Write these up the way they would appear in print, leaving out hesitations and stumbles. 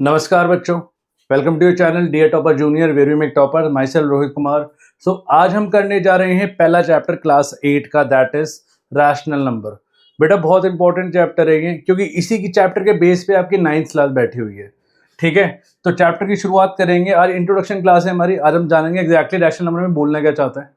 नमस्कार बच्चों, welcome to your channel dear topper junior where you make topper. Myself Rohit Kumar. आज हम करने जा रहे हैं पहला चैप्टर क्लास 8 का, दैट इज रैशनल नंबर। बेटा बहुत इंपॉर्टेंट चैप्टर है ये, क्योंकि इसी की चैप्टर के बेस पे आपकी 9th क्लास बैठी हुई है। ठीक है, तो चैप्टर की शुरुआत करेंगे। आज इंट्रोडक्शन क्लास है हमारी। आज हम जानेंगे एग्जैक्टली रैशनल नंबर में बोलना क्या चाहता है,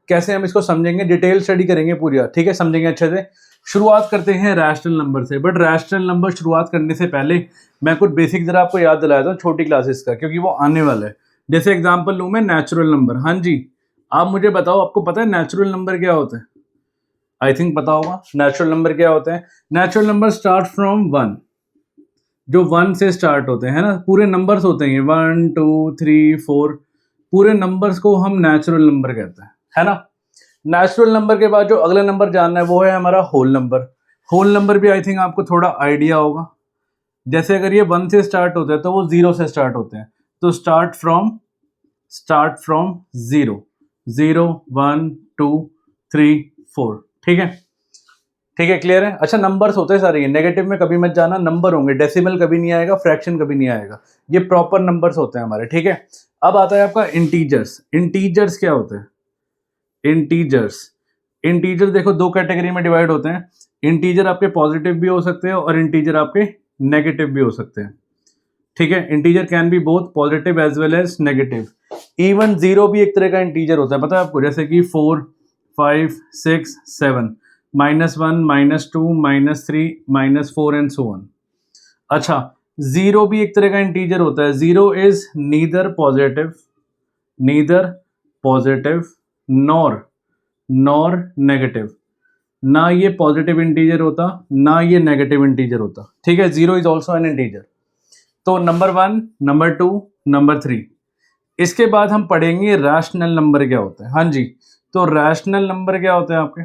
कैसे हम इसको समझेंगे, डिटेल स्टडी करेंगे पूरी। ठीक है, समझेंगे अच्छे से। शुरुआत करते हैं रैशनल नंबर से। बट रैशनल नंबर शुरुआत करने से पहले मैं कुछ बेसिक जरा आपको याद दिलाया था छोटी क्लासेस का, क्योंकि वो आने वाला है। जैसे एग्जांपल लूं मैं नेचुरल नंबर। हाँ जी, आप मुझे बताओ, आपको पता है नेचुरल नंबर क्या होता है? आई थिंक पता होगा नेचुरल नंबर क्या होता है। नेचुरल नंबर स्टार्ट फ्रॉम 1, जो 1 से स्टार्ट होते हैं ना, पूरे नंबर्स होते हैं 1 2 3 4, पूरे नंबर्स को हम नेचुरल नंबर कहते हैं, है ना। नेचुरल नंबर के बाद जो अगला नंबर जानना है वो है हमारा होल नंबर। होल नंबर भी आई थिंक आपको थोड़ा आइडिया होगा। जैसे अगर ये 1 से स्टार्ट होते हैं तो वो 0 से स्टार्ट होते हैं, तो स्टार्ट फ्रॉम 0, 0 1 2 3 4। ठीक है, ठीक है, क्लियर है। अच्छा, नंबर्स होते हैं सारे, ये नेगेटिव में कभी मत जाना, नंबर होंगे, डेसिमल कभी नहीं आएगा, फ्रैक्शन कभी नहीं आएगा, ये प्रॉपर नंबर्स होते हैं हमारे। ठीक है, अब आता है आपका इंटीजर्स। इंटीजर्स क्या होते हैं? इंटीजर देखो दो कैटेगरी में डिवाइड होते हैं। इंटीजर आपके पॉजिटिव भी हो सकते हैं और इंटीजर आपके नेगेटिव भी हो सकते हैं। ठीक है, integer can be both positive as well as negative. Even 0 भी एक तरह का इंटीजर होता है, पता है आपको? जैसे कि 4 5 6 7 -1 -2 -3 -4 एंड सो ऑन। अच्छा, 0 भी एक तरह का इंटीजर होता है। 0 is neither positive nor negative. ना ये पॉजिटिव इंटीजर होता, ना ये नेगेटिव इंटीजर होता। ठीक है, 0 इज ऑल्सो एन इंटीजर। तो नंबर 1, नंबर 2, नंबर 3। इसके बाद हम पढ़ेंगे रैशनल नंबर क्या होता है। हाँ जी, तो रैशनल नंबर क्या होते हैं आपके?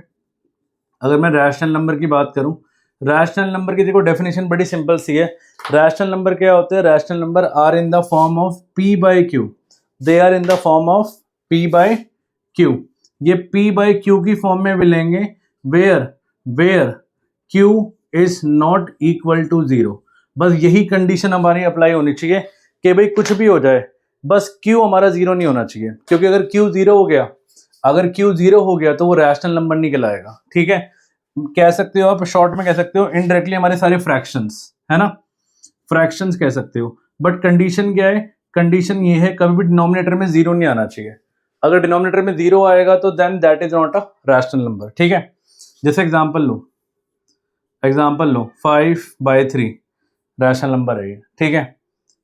अगर मैं रैशनल नंबर की बात करूं, रैशनल नंबर की देखो डेफिनेशन बड़ी सिंपल सी है। रैशनल नंबर क्या होते हैं? Rational number are in the form of p by q. They are in the form of p by q. ये p बाई क्यू की फॉर्म में मिलेंगे where q is not equal to 0। बस यही condition हमारी अप्लाई होनी चाहिए कि भाई कुछ भी हो जाए, बस q हमारा 0 नहीं होना चाहिए। क्योंकि अगर q 0 हो गया, तो वो रैशनल नंबर नहीं कहलाएगा। ठीक है, कह सकते हो आप, शॉर्ट में कह सकते हो, इनडायरेक्टली हमारे सारे फ्रैक्शंस, है ना, फ्रैक्शंस कह सकते हो। बट कंडीशन क्या है? कंडीशन ये है, कभी भी डिनोमिनेटर में 0 नहीं आना चाहिए। अगर डिनोमिनेटर में 0 आएगा तो then that is not a rational number. ठीक है, जैसे एग्जांपल लो 5/3 रैशनल नंबर है ये। ठीक है,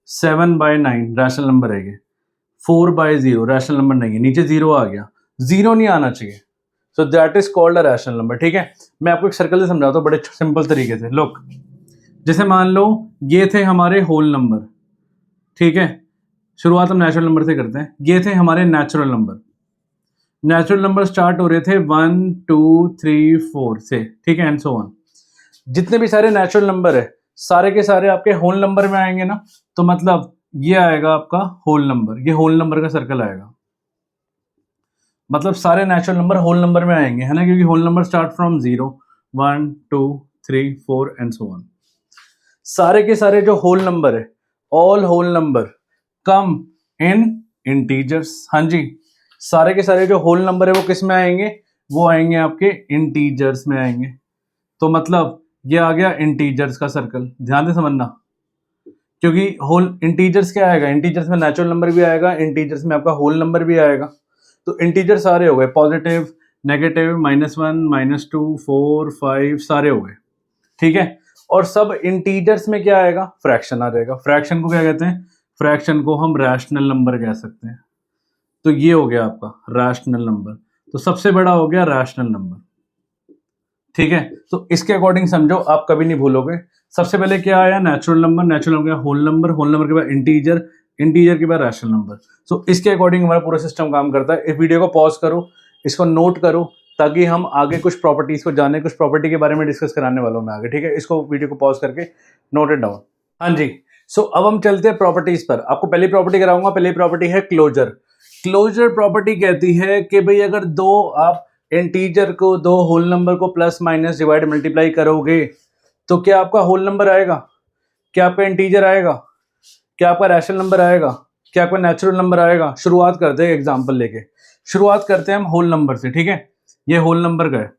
7/9 रैशनल नंबर है ये। 4/0 रैशनल नंबर नहीं है, नीचे 0 आ गया, 0 नहीं आना चाहिए, so that is called a rational number. ठीक है, मैं आपको एक सर्कल से समझाता हूँ बड़े सिंपल तरीके से। लुक, जैसे मान लो ये थे हमारे होल नंबर। ठीक है, शुरुआत हम नेचुरल नंबर से करते हैं। ये थे हमारे नेचुरल नंबर स्टार्ट हो रहे थे 1 2 3 4 से। ठीक है, एंड सो ऑन। जितने भी सारे नेचुरल नंबर है, सारे के सारे आपके होल नंबर में आएंगे ना, तो मतलब ये आएगा आपका होल नंबर, ये होल नंबर का सर्कल आएगा। मतलब सारे नेचुरल नंबर होल नंबर में आएंगे, है ना, क्योंकि whole number start from 0 1 2 3 4 and so on. सारे के सारे जो होल नंबर है, all whole number come in integers. हाँ जी, सारे के सारे जो होल नंबर है वो किस में आएंगे? वो आएंगे आपके इंटीजर्स में आएंगे। तो मतलब ये आ गया इंटीजर्स का सर्कल, ध्यान से समझना। क्योंकि होल इंटीजर्स क्या आएगा? इंटीजर्स में नेचुरल नंबर भी आएगा, इंटीजर्स में आपका होल नंबर भी आएगा। तो इंटीजर सारे हो गए, पॉजिटिव, नेगेटिव, -1 -2 4 5 सारे हो गए। ठीक है, और सब इंटीजर्स में क्या आएगा? फ्रैक्शन आ जाएगा। फ्रैक्शन को क्या कहते हैं? फ्रैक्शन को हम रैशनल नंबर कह सकते हैं। तो ये हो गया आपका रैशनल नंबर। तो सबसे बड़ा हो गया रैशनल नंबर। ठीक है, तो इसके अकॉर्डिंग समझो, आप कभी नहीं भूलोगे। सबसे पहले क्या आया? Natural number, natural number whole number, whole number के बाद इंटीजर, इंटीजर के बाद रैशनल नंबर। सो इसके अकॉर्डिंग हमारा पूरा सिस्टम काम करता है। इस वीडियो को पॉज करो, इसको नोट करो, ताकि हम आगे कुछ प्रॉपर्टीज को जाने, कुछ प्रॉपर्टी के बारे में डिस्कस कराने वाला हूं मैं आगे। ठीक है, इसको वीडियो को पॉज करके नोट इट डाउन। हाँ जी, सो अब हम चलते हैं प्रॉपर्टीज पर। आपको पहली प्रॉपर्टी कराऊंगा। पहली प्रॉपर्टी है क्लोजर। क्लोजर प्रॉपर्टी कहती है कि भाई अगर दो आप इंटीजर को, दो होल नंबर को प्लस माइनस डिवाइड मल्टीप्लाई करोगे तो क्या आपका होल नंबर आएगा? क्या आपका इंटीजर आएगा? क्या आपका रैशनल नंबर आएगा, क्या आपका नेचुरल नंबर आएगा? शुरुआत करते हैं एग्जाम्पल लेके, शुरुआत करते हैं हम होल नंबर से, ठीक है। ये होल नंबर का है,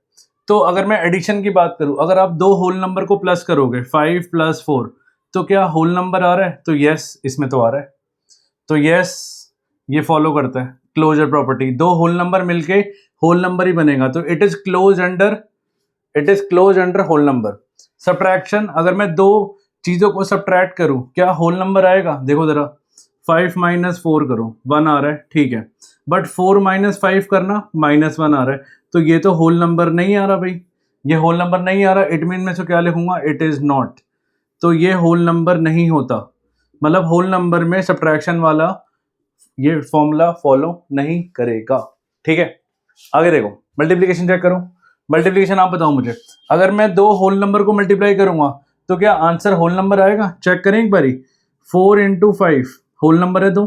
तो अगर मैं एडिशन की बात करूं, अगर आप दो होल नंबर को प्लस करोगे 5 + 4, तो क्या होल नंबर आ रहा है? तो यस, इसमें तो आ रहा है, तो यस ये फॉलो करता है क्लोजर प्रॉपर्टी। दो होल नंबर मिलके होल नंबर ही बनेगा, तो it is close under whole number. Subtraction, अगर मैं दो चीजों को सब्ट्रैक्ट करूं, क्या होल नंबर आएगा? देखो जरा, 5 - 4 करो, 1 आ रहा है, ठीक है, बट 4 - 5 करना, -1 आ रहा है, तो ये तो होल नंबर नहीं आ रहा भाई, ये होल नंबर नहीं आ रहा। इट मीन में से क्या लिखूंगा? इट इज नॉट, तो ये होल नंबर नहीं होता, मतलब होल नंबर में सब्ट्रैक्शन वाला ये फॉर्मूला फॉलो नहीं करेगा, ठीक है। आगे देखो, मल्टीप्लिकेशन चेक करो, मल्टीप्लिकेशन आप बताओ मुझे, अगर मैं दो होल नंबर को मल्टीप्लाई करूंगा तो क्या आंसर होल नंबर आएगा? चेक करें एक बारी, 4 × 5 होल नंबर है तो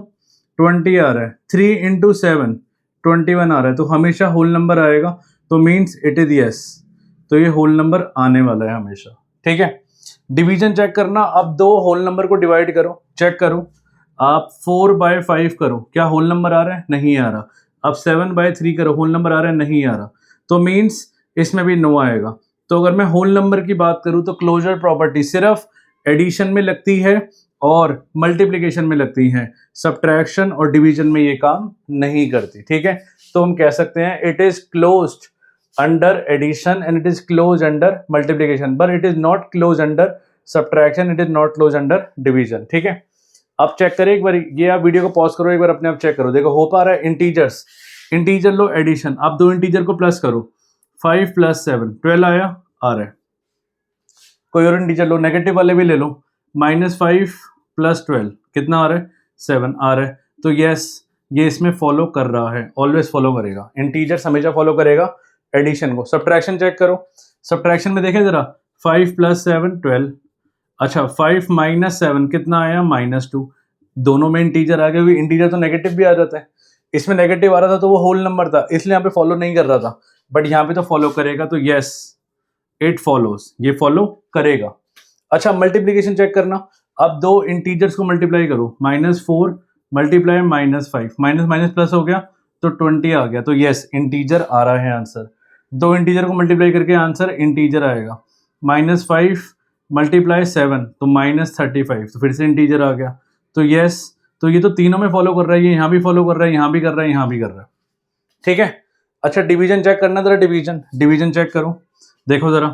20 आ रहा है, 3 × 7 21 आ रहा है, तो हमेशा होल नंबर आएगा, तो मीन्स इट इज यस, तो ये होल नंबर आने वाला है हमेशा, ठीक है। डिवीजन चेक करना, अब दो होल नंबर को डिवाइड करो, चेक करो, आप 4/5 करो, क्या होल नंबर आ रहा है? नहीं आ रहा। अब 7/3 करो, होल नंबर आ रहा है? नहीं आ रहा, तो मीन्स इसमें भी नो आएगा। तो अगर मैं होल नंबर की बात करूं तो क्लोजर प्रॉपर्टी सिर्फ एडिशन में लगती है और मल्टीप्लिकेशन में लगती है, सब्ट्रैक्शन और डिवीजन में ये काम नहीं करती, ठीक है। तो हम कह सकते हैं it is closed under addition and it is close under multiplication, but it is not close under subtraction, it is not close under division, ठीक है। अब चेक करें एक बार, ये आप वीडियो को पॉज करो, एक बार अपने आप चेक करो, देखो हो पा रहा है? इंटीजर्स, इंटीजर लो, एडिशन, आप दो इंटीजर को प्लस करो, 5 + 7 12 आया, आ रहा है। कोई और इंटीजर लो, नेगेटिव वाले भी ले लो, -5 + 12 कितना आ रहा है? 7 आ रहा है, तो यस ये इसमें फॉलो कर रहा है, ऑलवेज फॉलो करेगा, इंटीजर्स हमेशा फॉलो करेगा एडिशन को। सब्ट्रैक्शन चेक करो, सब्ट्रैक्शन में देखें जरा, 5 + 7 12, अच्छा 5 - 7 कितना आया? -2, दोनों में इंटीजर आ गए, इंटीजर तो नेगेटिव भी आ जाता है, इसमें नेगेटिव आ रहा था तो वो होल नंबर था, इसलिए यहाँ पे फॉलो नहीं कर रहा था, बट यहाँ पे तो फॉलो करेगा, तो यस इट फॉलोज, ये फॉलो करेगा। अच्छा मल्टीप्लीकेशन चेक करना, अब दो इंटीजर्स को मल्टीप्लाई करो, -4 × -5, माइनस माइनस प्लस हो गया तो 20 आ गया, तो यस इंटीजर आ रहा है आंसर। दो इंटीजर को मल्टीप्लाई करके आंसर इंटीजर आएगा, -5 × 7 तो -35, तो फिर से इंटीजर आ गया, तो यस, तो ये तो तीनों में फॉलो कर रहा है, ये यहाँ भी फॉलो कर रहा है, यहाँ भी कर रहा है, यहाँ भी कर रहा है, ठीक है। अच्छा डिवीजन चेक करना जरा, डिवीजन चेक करो, देखो जरा,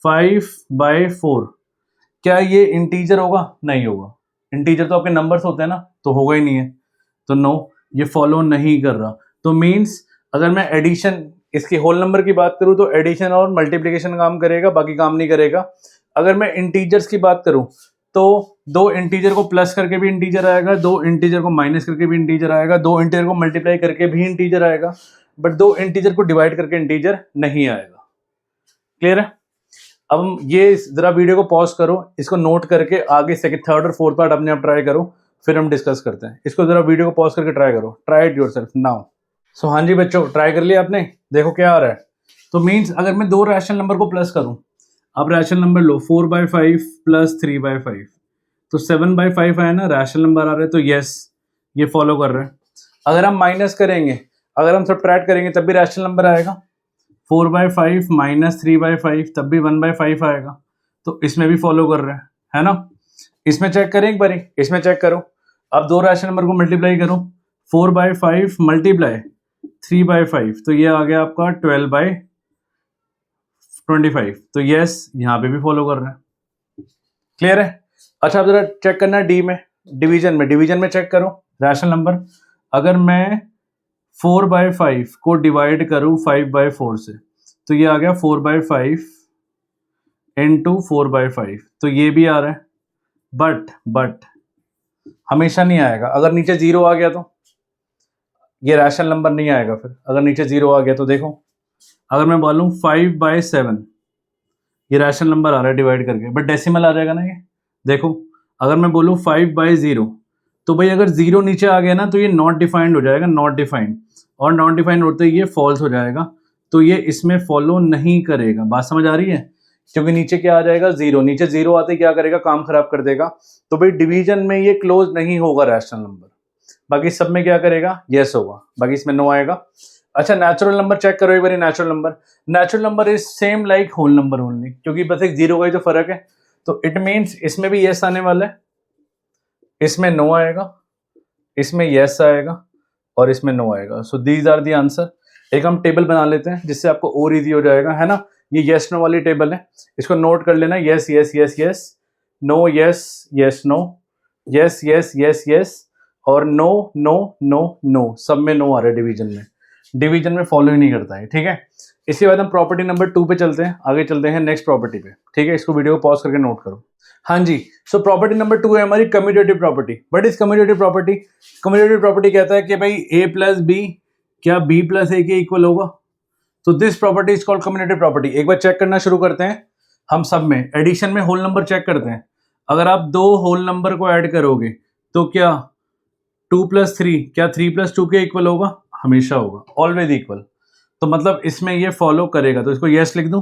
5/4 क्या ये इंटीजर होगा? नहीं होगा, इंटीजर तो आपके नंबर्स होते हैं ना, तो होगा ही नहीं है, तो नो ये फॉलो नहीं कर रहा। तो मीन्स अगर मैं एडिशन, इसकी होल नंबर की बात करूं तो एडिशन और मल्टीप्लिकेशन काम करेगा, बाकी काम नहीं करेगा। अगर मैं इंटीजर्स की बात करूं तो दो इंटीजर को प्लस करके भी इंटीजर आएगा, दो इंटीजर को माइनस करके भी इंटीजर आएगा, दो इंटीजर को मल्टीप्लाई करके भी इंटीजर आएगा, बट दो इंटीजर को डिवाइड करके इंटीजर नहीं आएगा। क्लियर है? अब हम ये जरा वीडियो को पॉज करो, इसको नोट करके आगे सेकंड, थर्ड और फोर्थ पार्ट अपने आप ट्राई करो, फिर हम डिस्कस करते हैं। इसको जरा वीडियो को पॉज करके ट्राई करो, ट्राई इट योरसेल्फ नाउ। सो हाँ जी बच्चों, ट्राई कर लिया आपने, देखो क्या आ रहा है। तो मीन्स अगर मैं दो रैशनल नंबर को प्लस करूं, अब रैशनल नंबर लो, 4/5 + 3/5, तो 7/5 आया ना, रैशनल नंबर आ रहा है, तो यस ये फॉलो कर रहा है। अगर हम माइनस करेंगे, अगर हम सब्ट्रैक्ट करेंगे तब भी रैशनल नंबर आएगा, 4/5 - 3/5 तब भी 1/5 आएगा, तो इसमें भी फॉलो कर रहा है ना। इसमें चेक करें एक बारी, इसमें चेक करो, अब दो रैशनल नंबर को मल्टीप्लाई करो, 4/5 × 3/5, तो ये आ गया आपका 12/25, तो यस यहाँ पे भी फॉलो कर रहा है। क्लियर है? अच्छा अब जरा चेक करना है डी में, डिवीजन में चेक करो रैशनल नंबर, अगर मैं 4/5 को डिवाइड करूं 5/4 से, तो ये आ गया 4/5 × 4/5, तो ये भी आ रहा है, बट हमेशा नहीं आएगा। अगर नीचे 0 आ गया तो ये रैशनल नंबर नहीं आएगा। फिर अगर नीचे 0 आ गया तो देखो, अगर मैं बोलूं 5/7, ये रैशनल नंबर आ रहा है डिवाइड करके, बट डेसिमल आ जाएगा ना ये। देखो अगर मैं बोलूं 5/0, तो भाई अगर 0 नीचे आ गया ना तो ये नॉट डिफाइंड हो जाएगा, नॉट डिफाइंड, और नॉट डिफाइंड होते ही ये फॉल्स हो जाएगा, तो ये इसमें फॉलो नहीं करेगा। बात समझ आ रही है? क्योंकि नीचे क्या आ जाएगा 0, नीचे 0 आते क्या करेगा, काम खराब कर देगा। तो भाई डिवीजन में ये क्लोज नहीं होगा रैशनल नंबर, बाकी सब में क्या करेगा, यस होगा, बाकी इसमें नो आएगा। अच्छा नेचुरल नंबर चेक करो एक बार, natural number is same like whole number only, क्योंकि बस एक 0 का ही तो फर्क है। तो इट मीन्स इसमें भी यस आने वाला है, इसमें नो आएगा, इसमें यस आएगा और इसमें नो आएगा। So these are the answer. एक हम टेबल बना लेते हैं जिससे आपको और इजी हो जाएगा, है ना। ये यस नो वाली टेबल है, इसको नोट कर लेना, yes yes yes yes, no yes yes no, yes yes yes yes और नो नो नो नो, सब में नो आ रहा है डिवीजन में फॉलो ही नहीं करता है, ठीक है। इसके बाद हम प्रॉपर्टी नंबर 2 पे चलते हैं, आगे चलते हैं नेक्स्ट प्रॉपर्टी पे, ठीक है। इसको वीडियो को पॉज करके नोट करो। हाँ जी, सो प्रॉपर्टी नंबर 2 है हमारी commutative property. What is commutative property? Commutative property कहता है कि भाई a प्लस बी क्या b प्लस a के इक्वल होगा। तो this property is called commutative property. एक बार चेक करना शुरू करते हैं हम सब में, एडिशन में होल नंबर चेक करते हैं। अगर आप 2 होल नंबर को ऐड करोगे तो क्या 2 प्लस 3 क्या 3 प्लस 2 के इक्वल होगा? हमेशा होगा, ऑलवेज इक्वल। तो मतलब इसमें ये फॉलो करेगा, तो इसको यस लिख दूं।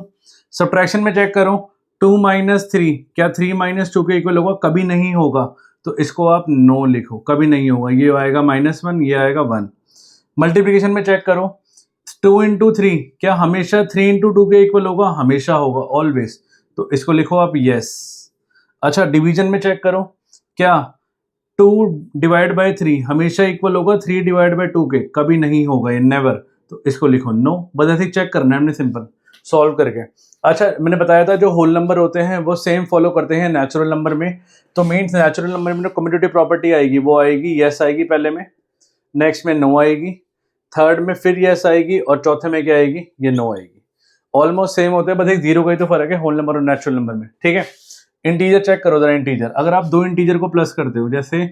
सब्ट्रैक्शन में चेक करो, 2 माइनस 3 क्या 3 माइनस 2 के इक्वल होगा? कभी नहीं होगा, तो इसको आप नो लिखो, कभी नहीं होगा, ये आएगा -1, ये आएगा 1। मल्टीप्लिकेशन में चेक करो, 2 इंटू 3 क्या हमेशा 3 इंटू 2 के इक्वल होगा? हमेशा होगा, ऑलवेज, तो इसको लिखो आप यस। अच्छा डिवीजन में चेक करो, क्या 2 डिवाइड बाई 3 हमेशा इक्वल होगा 3 डिवाइड बाई 2 के? कभी नहीं होगा, ये नेवर, तो इसको लिखो नो। बस ऐसे चेक करना है हमने सिंपल सॉल्व करके। अच्छा मैंने बताया था जो होल नंबर होते हैं वो सेम फॉलो करते हैं नेचुरल नंबर में, तो मीन्स नेचुरल नंबर में जो कम्यूटेटिव प्रॉपर्टी आएगी वो आएगी यस आएगी पहले में, नेक्स्ट में नो आएगी, थर्ड में फिर यस आएगी और चौथे में क्या आएगी, ये नो आएगी। ऑलमोस्ट सेम होते हैं, बस एक 0 का ही तो फर्क है होल नंबर और नेचुरल नंबर में, ठीक है। इंटीजर चेक करो जरा, इंटीजर अगर आप 2 इंटीजर को प्लस करते हो, जैसे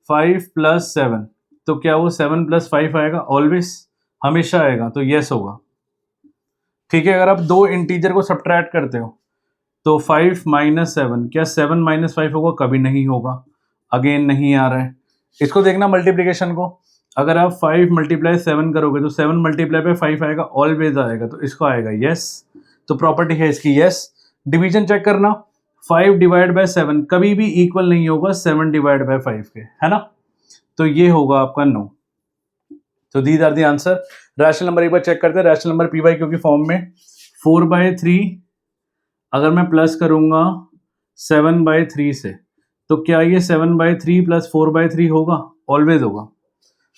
5 प्लस 7, तो क्या वो 7 प्लस 5 आएगा? ऑलवेज, हमेशा आएगा, तो यस होगा, ठीक है। अगर आप 2 इंटीजर को सब्ट्रैक्ट करते हो तो 5 माइनस 7 क्या 7 माइनस 5 होगा? कभी नहीं होगा, अगेन नहीं आ रहा है। इसको देखना मल्टीप्लिकेशन को, अगर आप 5 मल्टीप्लाई 7 करोगे तो 7 मल्टीप्लाई पे 5 आएगा, ऑलवेज आएगा, तो इसको आएगा यस, तो प्रॉपर्टी है इसकी यस। डिवीजन चेक करना, 5 डिवाइड बाय 7 कभी भी इक्वल नहीं होगा 7 डिवाइड बाय 5 के, है ना, तो ये होगा आपका नो। तो these are the answer. Rational number एक बार चेक करते हैं, rational number P by Q की फॉर्म में 4/3 अगर मैं प्लस करूंगा 7/3 से, तो क्या ये 7/3 प्लस 4/3 होगा? ऑलवेज होगा,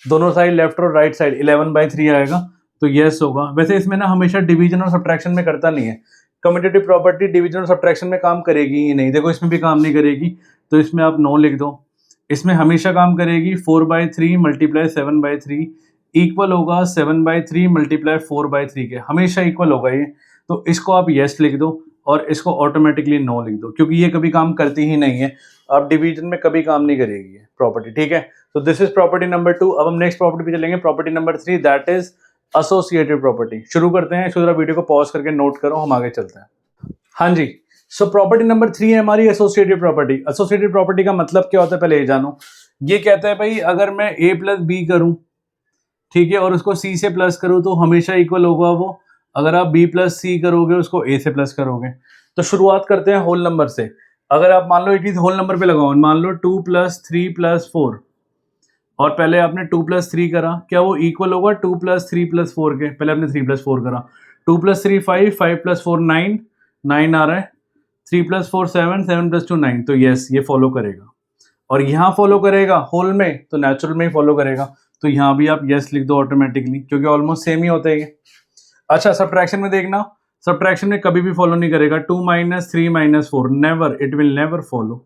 दोनों साइड लेफ्ट और राइट साइड 11/3 आएगा, तो यस होगा। वैसे इसमें ना हमेशा डिवीजन और सब्ट्रैक्शन में करता नहीं है, कम्यूटेटिव प्रॉपर्टी डिवीजन और सब्ट्रैक्शन में काम करेगी ही नहीं, देखो इसमें भी काम नहीं करेगी, तो इसमें आप नो लिख दो। इसमें हमेशा काम करेगी, 4/3 मल्टीप्लाई 7/3 इक्वल होगा 7/3 मल्टीप्लाई 4/3 के, हमेशा इक्वल होगा ये, तो इसको आप यस लिख दो और इसको ऑटोमेटिकली नो लिख दो, क्योंकि ये कभी काम करती ही नहीं है, आप डिवीजन में कभी काम नहीं करेगी ये प्रॉपर्टी, ठीक है। तो दिस इज प्रॉपर्टी नंबर 2। अब हम नेक्स्ट प्रॉपर्टी पे चलेंगे, property number 3, that is associative property. शुरू करते हैं, इसको जरा वीडियो को पॉज करके नोट करो, हम आगे चलते हैं। हाँ जी, सो प्रॉपर्टी नंबर 3 है हमारी एसोसिएटिव प्रॉपर्टी। एसोसिएटिव प्रॉपर्टी का मतलब क्या होता है पहले ये जानो। ये कहता है भाई अगर मैं a प्लस बी करूं, ठीक है, और उसको c से प्लस करूं तो हमेशा इक्वल होगा वो, अगर आप b प्लस सी करोगे उसको a से प्लस करोगे। तो शुरुआत करते हैं होल नंबर से। अगर आप मान लो इट इज होल नंबर पे लगाओ, मान लो 2 प्लस 3 प्लस 4, और पहले आपने 2 प्लस 3 करा, क्या वो इक्वल होगा 2 प्लस 3 प्लस 4 के? पहले आपने 3 प्लस 4 करा, 2 प्लस 3 5, 5 प्लस 4 9, 9 आ रहा है, 3 प्लस 4 7, 7 प्लस 2 9, तो यस ये फॉलो करेगा। और यहाँ फॉलो करेगा होल में तो नेचुरल में ही फॉलो करेगा, तो यहाँ भी आप यस लिख दो ऑटोमेटिकली, क्योंकि ऑलमोस्ट सेम ही होते हैं। अच्छा सब्ट्रैक्शन में देखना, सब्ट्रैक्शन में कभी भी फॉलो नहीं करेगा, 2 minus 3 minus 4, never, it will never follow.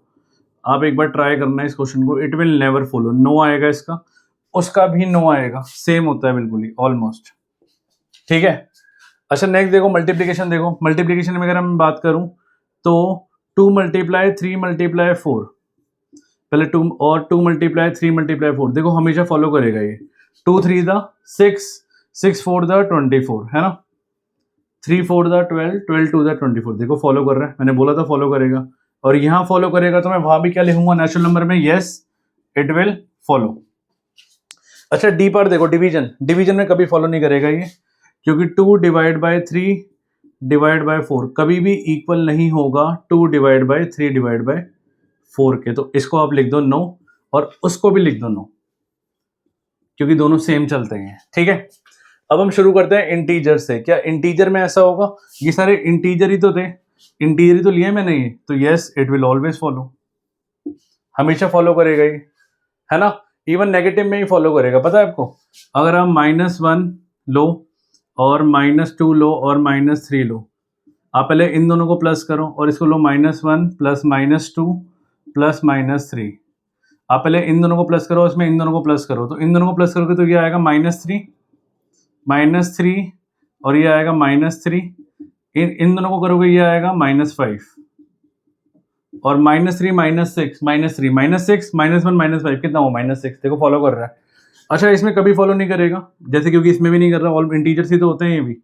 आप एक बार ट्राई करना इस क्वेश्चन को, it will never follow, no आएगा इसका, उसका भी नो आएगा, सेम होता है बिल्कुल ही ऑलमोस्ट, ठीक है। अच्छा नेक्स्ट देखो मल्टीप्लिकेशन, देखो मल्टीप्लिकेशन में अगर मैं बात करूं तो 2 मल्टीप्लाई 3 मल्टीप्लाई 4, पहले 2 और 2 मल्टीप्लाई 3 मल्टीप्लाई 4, देखो हमेशा फॉलो करेगा ये, 2 3 द 6, 6 4 द 24, है ना, 3 4 द 12, 12 2 द 24, देखो फॉलो कर रहा है, मैंने बोला था फॉलो करेगा। और यहाँ फॉलो करेगा तो मैं वहां भी क्या लिखूंगा नेचुरल नंबर में, यस इट विल फॉलो। अच्छा डी पर देखो डिवीजन, डिवीजन में कभी फॉलो नहीं करेगा ये, क्योंकि 2 डिवाइड बाय 3 डिवाइड बाय 4 कभी भी इक्वल नहीं होगा 2 डिवाइड बाय 3 डिवाइड बाय 4 के। तो इसको आप लिख दो 9 और उसको भी लिख दो 9, क्योंकि दोनों सेम चलते हैं। ठीक है, अब हम शुरू करते हैं इंटीजर से। क्या इंटीजर में ऐसा होगा, ये सारे इंटीजर ही तो थे, इंटीजर ही तो लिए मैंने ये, तो yes it will always follow, हमेशा फॉलो करेगा ये, है ना। इवन नेगेटिव में ही फॉलो करेगा, पता है आपको। अगर आप -1 लो और -2 लो और -3 लो, आप पहले इन दोनों को प्लस करो और इसको लो -1 प्लस -2 प्लस -3। आप पहले इन दोनों को प्लस करो, इसमें इन दोनों को प्लस करो, तो इन दोनों को प्लस करोगे तो ये आएगा -3 और ये आएगा -3। इन दोनों को करोगे ये आएगा -5 और -3 -6 -3 -6 -1 -5 कितना हो, -6। देखो फॉलो कर रहा है। अच्छा, इसमें कभी फॉलो नहीं करेगा, जैसे क्योंकि इसमें भी नहीं कर रहा, ऑल इंटीजर्स ही तो होते हैं ये भी।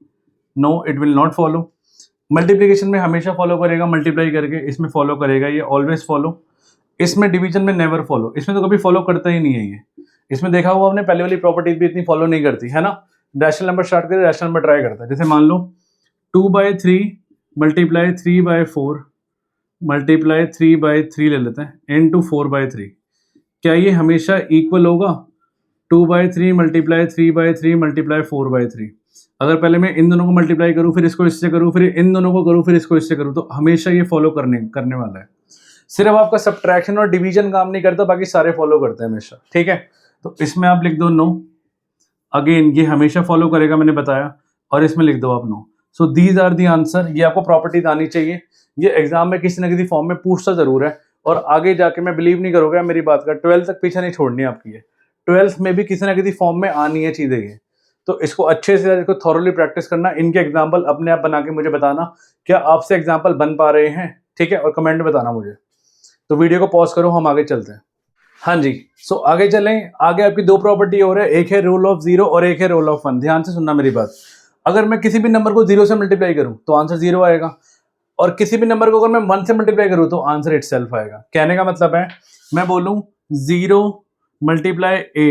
No it will not follow. Multiplication में हमेशा फॉलो करेगा, मल्टीप्लाई करके, इसमें फॉलो करेगा ये ऑलवेज फॉलो। इसमें डिवीजन में नेवर फॉलो, इसमें तो कभी फॉलो करता ही नहीं है ये। इसमें देखा हुआ आपने, पहले वाली प्रॉपर्टीज भी इतनी फॉलो नहीं करती है ना। रैशनल नंबर स्टार्ट करे, रैशनल नंबर ट्राई करता है। जैसे मान लो 2/3 मल्टीप्लाई 3/4 मल्टीप्लाई 3/3 ले लेते हैं इनटू 4/3। क्या ये हमेशा इक्वल होगा 2/3 मल्टीप्लाई 3/3 मल्टीप्लाई 4/3? अगर पहले मैं इन दोनों को मल्टीप्लाई करूं, फिर इसको इससे करूं, फिर इन दोनों को करूं, फिर इसको इससे करूं, तो हमेशा ये फॉलो करने वाला है। सिर्फ आपका सब्ट्रैक्शन और डिवीजन काम नहीं करता, बाकी सारे फॉलो करते हैं हमेशा। ठीक है, तो इसमें आप लिख दो 9, अगेन ये हमेशा फॉलो करेगा, मैंने बताया, और इसमें लिख दो आप 9। So these are the answer. ये आपको प्रॉपर्टीज आनी चाहिए, ये एग्जाम में किसी न किसी फॉर्म में पूछता जरूर है, और आगे जाके मैं बिलीव नहीं करोगे मेरी बात का, 12th तक पीछे नहीं छोड़नी आपकी है, 12th में भी किसी न किसी फॉर्म में आनी है चीजें ये। तो इसको अच्छे से, इसको थॉरोली प्रैक्टिस करना। इनके एग्जाम्पल अपने आप बना के मुझे बताना, क्या आपसे एग्जाम्पल बन पा रहे हैं? ठीक है, और कमेंट में बताना मुझे। तो वीडियो को पॉज करो, हम आगे चलते हैं। हाँ जी, सो आगे चलें। आगे आपकी दो प्रॉपर्टी हो रहा है, एक है रूल ऑफ 0 और एक है रूल ऑफ 1। ध्यान से सुनना मेरी बात। अगर मैं किसी भी नंबर को 0 से मल्टीप्लाई करूं तो आंसर 0 आएगा, और किसी भी नंबर को अगर मैं 1 से मल्टीप्लाई करूं तो आंसर इटसेल्फ आएगा। कहने का मतलब है, मैं बोलूं 0 multiply a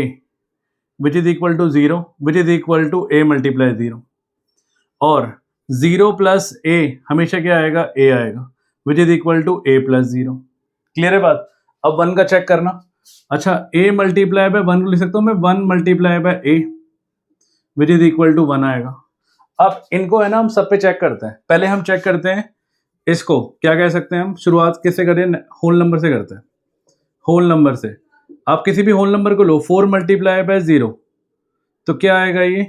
which is equal to 0 which is equal to a multiply 0, और 0 प्लस a हमेशा क्या आएगा, a आएगा, which is equal to a plus 0। Clear है बात? अब 1 का चेक करना। अच्छा, a मल्टीप्लाई बाय 1 को लिख सकता हूं मैं 1 multiply by a which is equal to 1 आएगा। अब इनको है ना हम सब पे चेक करते हैं। पहले हम चेक करते हैं इसको, क्या कह सकते हैं हम, शुरुआत किससे करें, होल नंबर से करते हैं। होल नंबर से आप किसी भी होल नंबर को लो, 4 मल्टीप्लाई बाय 0 तो क्या आएगा, ये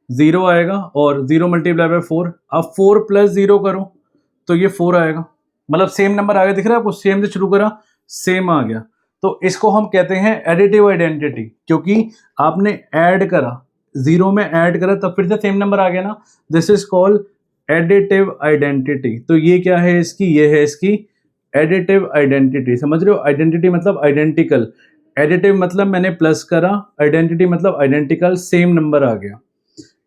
0 आएगा, और 0 मल्टीप्लाई बाय 4, आप 4 प्लस 0 करो तो ये 4 आएगा। मतलब सेम नंबर आ गया, दिख रहा है आपको, सेम से शुरू करा सेम आ गया। तो इसको हम कहते हैं एडिटिव आइडेंटिटी, क्योंकि आपने ऐड करा, 0 में ऐड करा तब फिर से सेम नंबर आ गया ना। This is called additive identity. तो ये क्या है इसकी, ये है इसकी एडिटिव आइडेंटिटी। समझ रहे हो? आइडेंटिटी मतलब आइडेंटिकल, एडिटिव मतलब मैंने प्लस करा, आइडेंटिटी मतलब आइडेंटिकल, सेम नंबर आ गया।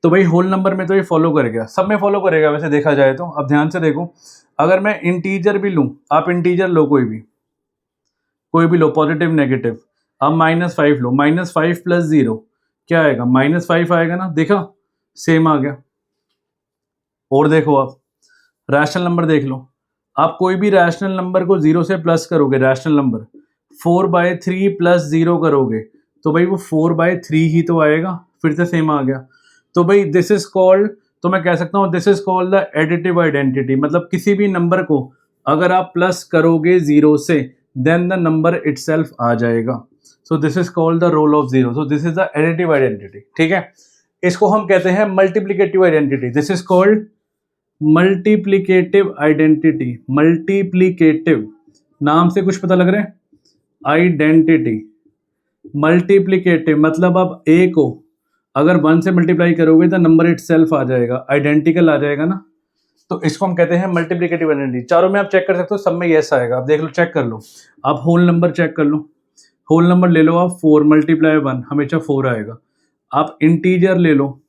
तो भाई होल नंबर में तो ये फॉलो करेगा, सब में फॉलो करेगा वैसे देखा जाए तो। अब ध्यान से देखो, अगर मैं इंटीजर भी लूं, आप इंटीजर लो, कोई भी लो, पॉजिटिव नेगेटिव, अब -5 लो, -5 प्लस 0 क्या आएगा, -5 आएगा ना। देखा, सेम आ गया। और देखो, आप रैशनल नंबर देख लो, आप कोई भी रैशनल नंबर को 0 से प्लस करोगे, रैशनल नंबर 4/3 प्लस 0 करोगे तो भाई वो 4/3 ही तो आएगा, फिर से सेम आ गया। तो भाई दिस इज कॉल्ड, तो मैं कह सकता हूँ this is called the additive identity. मतलब किसी भी नंबर को अगर आप प्लस करोगे 0 से, देन द नंबर इटसेल्फ आ जाएगा। So this is called the role of 0। So this is the additive identity. ठीक है, इसको हम कहते हैं multiplicative identity. This is called multiplicative identity. Multiplicative नाम से कुछ पता लग रहा है, आइडेंटिटी। मल्टीप्लिकेटिव मतलब आप a को अगर 1 से मल्टीप्लाई करोगे तो नंबर इटसेल्फ आ जाएगा, आइडेंटिकल आ जाएगा ना। तो इसको हम कहते हैं मल्टीप्लिकेटिव आइडेंटिटी। चारों में आप चेक कर सकते हो, सब में यस आएगा। आप देख लो, चेक कर लो, आप होल नंबर चेक कर लो। होल नंबर ले लो आप, 4 मल्टीप्लाई 1 हमेशा 4 आएगा। आप इंटीजर ले लो,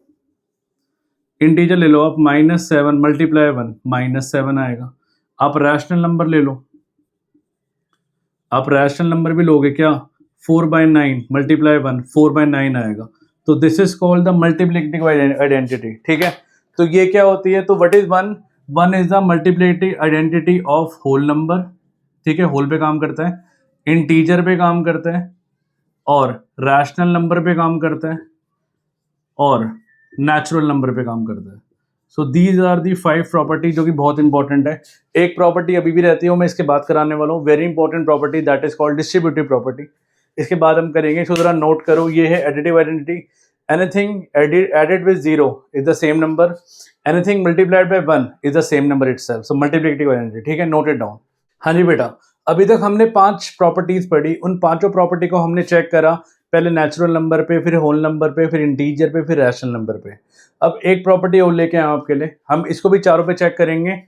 इंटीजर ले लो आप, -7 मल्टीप्लाई 1 -7 आएगा। आप रैशनल नंबर ले लो, आप रैशनल नंबर भी लोगे क्या, 4/9 मल्टीप्लाई 1 4/9 आएगा। तो this is called the multiplicative identity. ठीक है, तो ये क्या होती है, तो what is 1, one is the multiplicative identity of whole number, ठीक है, होल पे काम करता है, इंटीजर पे काम करता है, और रैशनल नंबर पे काम करता है, और नेचुरल नंबर पे काम करता है। So these are the 5 property जो कि बहुत इंपॉर्टेंट है। एक प्रॉपर्टी अभी भी रहती है, मैं इसके बात कराने वाला हूँ, very important property, that is called distributive property. इसके बाद हम करेंगे, इसको जरा नोट करो, ये है additive identity. Anything added with 0 is the same number, anything multiplied by 1 is the same number itself. सो मल्टीप्लिकेटिव आइडेंटिटी, ठीक है, नोट इट डाउन। हाँ जी बेटा, अभी तक हमने 5 प्रॉपर्टीज पढ़ी, उन पांचों प्रॉपर्टी को हमने चेक करा, पहले नेचुरल नंबर पे, फिर होल नंबर पे, फिर इंटीजर पे, फिर रैशनल नंबर पे। अब एक प्रॉपर्टी और लेके आए आपके लिए, हम इसको भी चारों पे चेक करेंगे,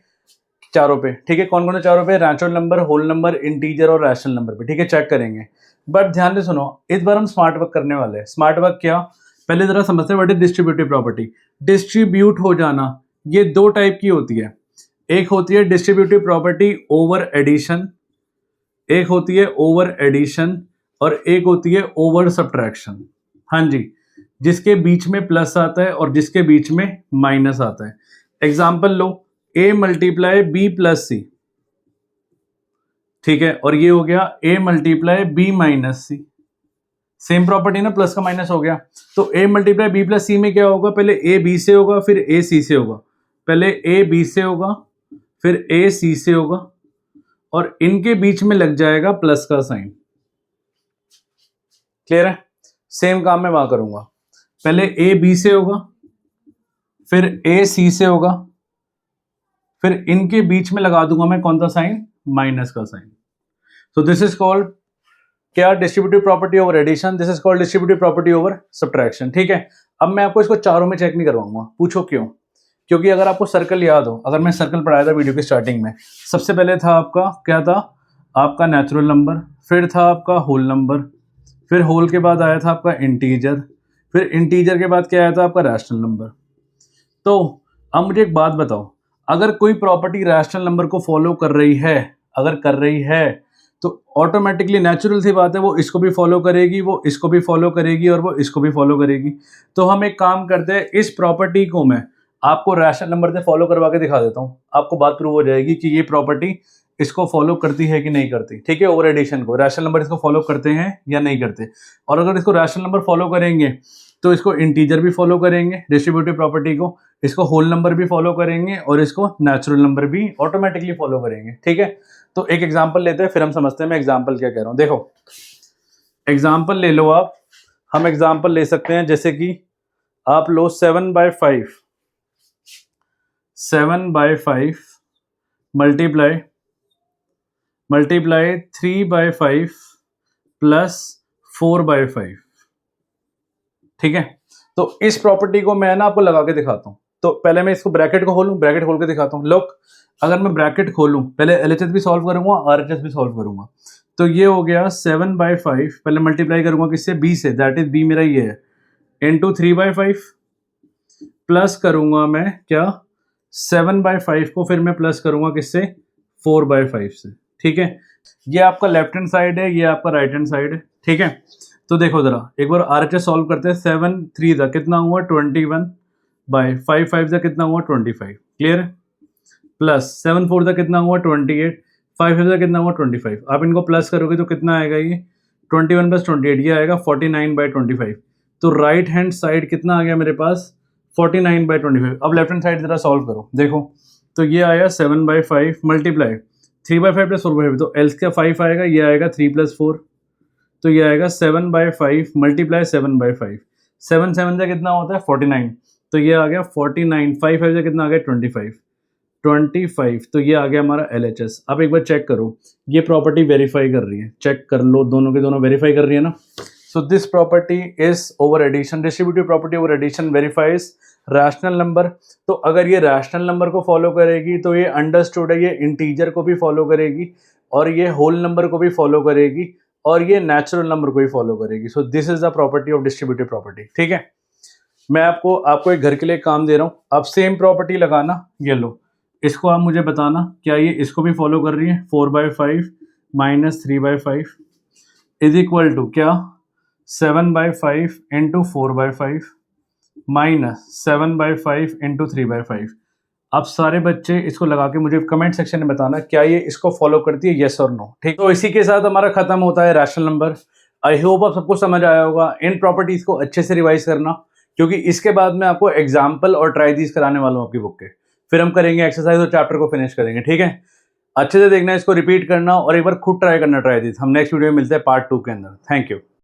चारों पे, ठीक है। कौन कौन से चारों पे? Natural number, whole number, integer और रैशनल नंबर पे, ठीक है, चेक करेंगे। बट ध्यान से सुनो, इस बार हम स्मार्ट वर्क करने वाले हैं। स्मार्ट वर्क क्या? पहले जरा समझते हैं what is distributive property. Distribute हो जाना, ये दो टाइप की होती है। एक होती है डिस्ट्रीब्यूटिव प्रॉपर्टी ओवर एडिशन, एक होती है ओवर एडिशन, और एक होती है ओवर सब्ट्रैक्शन। हाँ जी, जिसके बीच में प्लस आता है और जिसके बीच में माइनस आता है। एग्जाम्पल लो, a multiply b plus c, ठीक है, और ये हो गया a multiply b minus c. Same property ना, प्लस का माइनस हो गया। तो a multiply b plus c में क्या होगा? पहले a b से होगा, फिर a c से होगा, पहले a b से होगा, फिर a c से होगा, और इनके बीच में लग जाएगा प्लस का साइन। क्लियर है? सेम काम मैं वहां करूंगा, पहले a b से होगा, फिर a c से होगा, फिर इनके बीच में लगा दूंगा मैं कौन सा साइन? माइनस का sign. So this is called क्या? Distributive property over addition. This is called distributive property over subtraction, ठीक है। अब मैं आपको इसको चारों में चेक नहीं करवाऊंगा, पूछो क्यों? क्योंकि अगर आपको सर्कल याद हो, अगर मैं सर्कल पढ़ाया था वीडियो की स्टार्टिंग में, सबसे पहले था आपका क्या था? आपका नेचुरल नंबर, फिर था आपका होल नंबर, फिर होल के बाद आया था आपका इंटीजर, फिर इंटीजर के बाद क्या आया था? आपका रैशनल नंबर। तो अब मुझे एक बात बताओ, अगर कोई प्रॉपर्टी रैशनल नंबर को फॉलो कर रही है, अगर कर रही है, तो ऑटोमेटिकली नेचुरल सी बात है, वो इसको भी फॉलो करेगी, वो इसको भी फॉलो करेगी, और वो इसको भी फॉलो करेगी। तो हम एक काम करते हैं, इस प्रॉपर्टी को मैं आपको रैशनल नंबर से फॉलो करवा के दिखा देता हूँ, आपको बात प्रूव हो जाएगी कि ये प्रॉपर्टी इसको फॉलो करती है कि नहीं करती, ठीक है। ओवर एडिशन को रैशनल नंबर इसको फॉलो करते हैं या नहीं करते, और अगर इसको रैशनल नंबर फॉलो करेंगे तो इसको इंटीजर भी फॉलो करेंगे डिस्ट्रीब्यूटिव प्रॉपर्टी को, इसको होल नंबर भी फॉलो करेंगे, और इसको नेचुरल नंबर भी ऑटोमेटिकली फॉलो करेंगे, ठीक है। तो एक एग्जांपल लेते हैं, फिर हम समझते हैं मैं एग्जांपल क्या कह रहा हूं। देखो, एग्जांपल ले लो आप, हम एग्जांपल ले सकते हैं, जैसे कि आप लो 7/5, 7/5 मल्टीप्लाई 3/5 प्लस 4/5, ठीक है। तो इस प्रॉपर्टी को मैं ना आपको लगा के दिखाता हूं। तो पहले मैं इसको ब्रैकेट को खोलूं, ब्रैकेट खोल के दिखाता हूं। लुक, अगर मैं ब्रैकेट खोलूं, पहले एलएचएस भी सॉल्व करूंगा, आरएचएस भी सॉल्व करूंगा। तो ये हो गया 7/5, पहले मल्टीप्लाई करूंगा किससे? b से, दैट इज b मेरा ये है, इंटू 3/5, प्लस करूंगा मैं क्या? 7/5 को फिर मैं प्लस करूंगा किससे? 4/5 से, ठीक है। ये आपका लेफ्ट हैंड साइड है, ये आपका राइट हैंड साइड है, ठीक है। तो देखो जरा एक बार आरएचएस सॉल्व करते हैं। 7 3 था कितना हुआ? 21/5 5 था कितना हुआ? 25, क्लियर है। प्लस 7 4 था कितना हुआ? 28 5 5 था कितना हुआ? 25। आप इनको प्लस करोगे तो कितना आएगा? ये 21 + 28, ये आएगा 49/25। तो राइट हैंड साइड कितना आ गया मेरे पास? 49/25। अब लेफ्ट हैंड साइड जरा सॉल्व करो, देखो तो ये आया 7/5 मल्टीप्लाई 3/5 + 4/5, तो एल्स का 5 आएगा, ये आएगा 3 + 4, तो ये आएगा 7/5 मल्टीप्लाई 7/5। 7 7 से कितना होता है? 49, तो ये आ गया 49। 5 5 से कितना आ गया? 25, तो ये आ गया हमारा LHS। अब एक बार चेक करो, ये प्रॉपर्टी वेरीफाई कर रही है, चेक कर लो, दोनों के दोनों वेरीफाई कर रही है ना। So this property is over addition, distributive property over addition verifies rational number. तो अगर ये रैशनल नंबर को फॉलो करेगी तो ये अंडरस्टूड है, ये इंटीजर को भी फॉलो करेगी, और ये होल नंबर को भी फॉलो करेगी, और ये नेचुरल नंबर को भी फॉलो करेगी। सो this is the property of distributive property, ठीक है। मैं आपको एक घर के लिए काम दे रहा हूँ, आप सेम प्रॉपर्टी लगाना, ये लो, इसको आप मुझे बताना क्या ये इसको भी फॉलो कर रही है? 4/5 - 3/5 इज इक्वल टू क्या? 7/5 इंटू 4/5 माइनस 7/5 इंटू 3/5। आप सारे बच्चे इसको लगा के मुझे कमेंट सेक्शन में बताना क्या ये इसको फॉलो करती है, येस और नो। ठीक, तो इसी के साथ हमारा खत्म होता है रैशनल नंबर। आई होप आप सबको समझ आया होगा। इन प्रॉपर्टीज को अच्छे से रिवाइज करना, क्योंकि इसके बाद मैं आपको एग्जाम्पल और ट्राई दीज कराने वाला हूँ आपकी बुक के। फिर हम करेंगे एक्सरसाइज और चैप्टर को फिनिश करेंगे। ठीक है, अच्छे से देखना, इसको रिपीट करना और एक बार खुद ट्राई करना ट्राई दीज। हम नेक्स्ट वीडियो में मिलते हैं पार्ट 2 के अंदर। Thank you.